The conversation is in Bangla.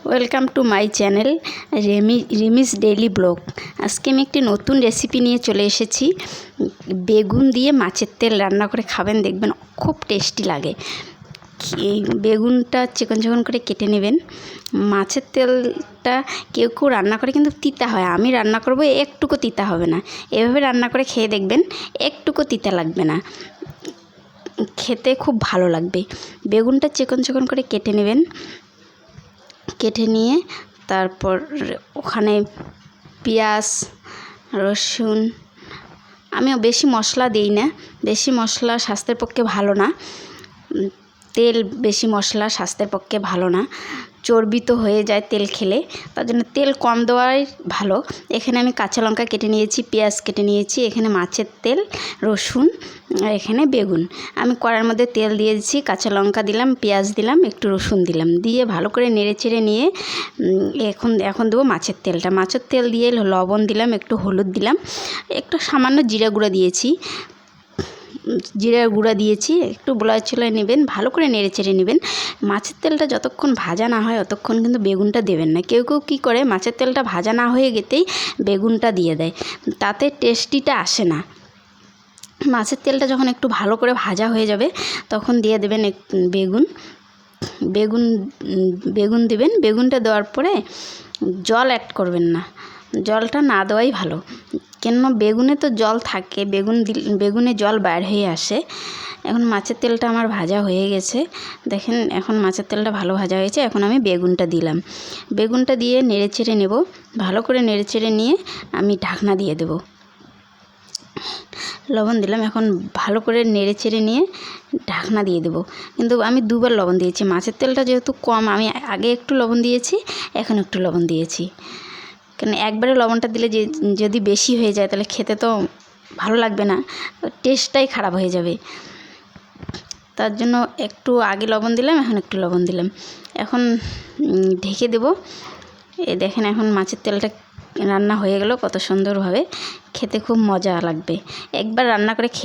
Welcome to my channel রিমিস daily blog. আজকে আমি একটি নতুন রেসিপি নিয়ে চলে এসেছি। বেগুন দিয়ে মাছের তেল রান্না করে খাবেন, দেখবেন খুব টেস্টি লাগে। এই বেগুনটা চিকন চিকন করে কেটে নেবেন। মাছের তেলটা কেউ কেউ রান্না করে কিন্তু তিতা হয়, আমি রান্না করব একটুকু তিতা হবে না। এভাবে রান্না করে খেয়ে দেখবেন একটুকু তিতা লাগবে না, খেতে খুব ভালো লাগবে। বেগুনটা চিকন চিকন করে কেটে নেবেন। কেটে নিয়ে তারপর ওখানে পেঁয়াজ, রসুন, আমিও বেশি মশলা দিই না, বেশি মশলা স্বাস্থ্যের পক্ষে ভালো না। তেল বেশি মশলা স্বাস্থ্যের পক্ষে ভালো না, চর্বিত হয়ে যায় তেল খেলে, তার জন্য তেল কম দেওয়াই ভালো। এখানে আমি কাঁচা লঙ্কা কেটে নিয়েছি, পেঁয়াজ কেটে নিয়েছি, এখানে মাছের তেল, রসুন আর এখানে বেগুন। আমি কড়াইয়ের মধ্যে তেল দিয়ে দিচ্ছি, কাঁচা লঙ্কা দিলাম, পেঁয়াজ দিলাম, একটু রসুন দিলাম, দিয়ে ভালো করে নেড়ে চেড়ে নিয়ে এখন দেবো মাছের তেলটা। মাছের তেল দিয়ে লবণ দিলাম, একটু হলুদ দিলাম, একটু সামান্য জিরা গুঁড়া দিয়েছি, একটু বলয় চলায় নেবেন, ভালো করে নেড়ে চেড়ে নেবেন। মাছের তেলটা যতক্ষণ ভাজা না হয় ততক্ষণ কিন্তু বেগুনটা দেবেন না। কেউ কেউ কী করে, মাছের তেলটা ভাজা না হয়ে গেতেই বেগুনটা দিয়ে দেয়, তাতে টেস্টিটা আসে না। মাছের তেলটা যখন একটু ভালো করে ভাজা হয়ে যাবে তখন দিয়ে দেবেন বেগুন দেবেন। বেগুনটা দেওয়ার পরে জল অ্যাড করবেন না, জলটা না দেওয়াই ভালো, কেন বেগুনে তো জল থাকে, বেগুনে জল বাইর হয়ে আসে। এখন মাছের তেলটা আমার ভাজা হয়ে গেছে, দেখেন এখন মাছের তেলটা ভালো ভাজা হয়েছে। এখন আমি বেগুনটা দিলাম, বেগুনটা দিয়ে নেড়ে চেড়ে নেব, ভালো করে নেড়ে চেড়ে নিয়ে আমি ঢাকনা দিয়ে দেব। লবণ দিলাম, এখন ভালো করে নেড়ে চেড়ে নিয়ে ঢাকনা দিয়ে দেবো। কিন্তু আমি দুবার লবণ দিয়েছি, মাছের তেলটা যেহেতু কম, আমি আগে একটু লবণ দিয়েছি, এখন একটু লবণ দিয়েছি। কারণ একবারে লবণটা দিলে যদি বেশি হয়ে যায় তাহলে খেতে তো ভালো লাগবে না, টেস্টটাই খারাপ হয়ে যাবে। তার জন্য একটু আগে লবণ দিলাম, এখন একটু লবণ দিলাম। এখন ঢেকে দেব। এই দেখেন এখন মাছের তেলটা রান্না হয়ে গেল কত সুন্দরভাবে, খেতে খুব মজা লাগবে। একবার রান্না করে খেয়ে